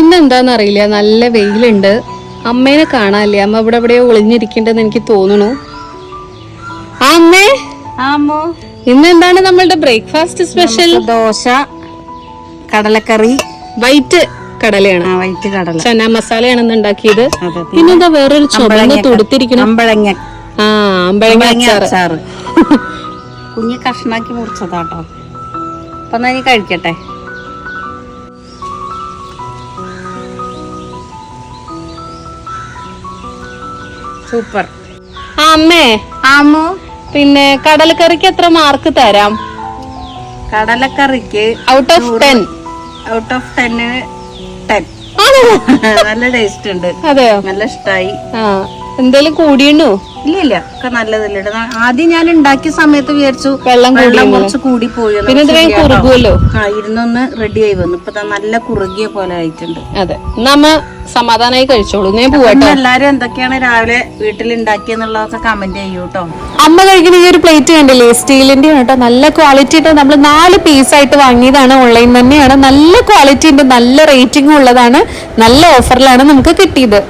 ഇന്നെന്താന്ന് അറിയില്ല, നല്ല വെയിലുണ്ട്. അമ്മേനെ കാണാനില്ലേ, അമ്മ ഇവിടെ എവിടെയോ ഒളിഞ്ഞിരിക്കണ്ടെന്ന് എനിക്ക് തോന്നുന്നു. ആ അമ്മേ, ഇന്നെന്താണ് നമ്മളുടെ ബ്രേക്ക്ഫാസ്റ്റ് സ്പെഷ്യൽ? ദോശ, കടലക്കറി, വൈറ്റ് കടലയാണ്, വൈറ്റ് കടല, ചന മസാലയാണെന്ന് ഉണ്ടാക്കിയത്. പിന്നെന്താ വേറൊരു ചുമന്ന് തുടുത്തിരിക്കണം, അമ്പഴങ്ങ, അമ്പഴങ്ങ അച്ചാറ്. കുഞ്ഞ് കഷ്ണാക്കി മുറിച്ചതാട്ടോ. അപ്പൊ എന്നാ ഇനി കഴിക്കട്ടെ. സൂപ്പർ. അമ്മേ, ആമോ, പിന്നെ കടലക്കറിക്ക് എത്ര മാർക്ക് തരാം? കടലക്കറിക്ക് ഔട്ട് ഓഫ് 10. Out of 10 10. നല്ല ടേസ്റ്റ് ഉണ്ട്. അതെയോ? നല്ല ഇഷ്ടായി. എന്തേലും കൂടിയുണ്ടോ? ഇല്ല, ഒക്കെ നല്ലതല്ലേ. ആദ്യം ഞാൻ ഉണ്ടാക്കിയ സമയത്ത് വിചാരിച്ചു വെള്ളം കുറച്ച് കൂടി പോയി. പിന്നെ കുറുകുമല്ലോ. ഇരുന്നൊന്ന് റെഡി ആയി വന്നു. ഇപ്പൊ നല്ല കുറുകിയ പോലെ ആയിട്ടുണ്ട്. അതെ, നമ്മ സമാധാനമായി കഴിച്ചോളൂ. ഞാൻ പോവാട്ടോ. എല്ലാരും എന്തൊക്കെയാണ് രാവിലെ വീട്ടിൽ ഉണ്ടാക്കിയെന്നുള്ളതൊക്കെ കമന്റ് ചെയ്യൂ കേട്ടോ. അമ്മ കഴിക്കുന്ന ഈ ഒരു പ്ലേറ്റ് കണ്ടില്ലേ, സ്റ്റീലിന്റെ കേട്ടോ, നല്ല ക്വാളിറ്റി ആയിട്ട്. നമ്മൾ 4 പീസായിട്ട് വാങ്ങിയതാണ്, ഓൺലൈൻ തന്നെയാണ്. നല്ല ക്വാളിറ്റി ഉണ്ട്, നല്ല റേറ്റിംഗും ഉള്ളതാണ്, നല്ല ഓഫറിലാണ് നമുക്ക് കിട്ടിയത്.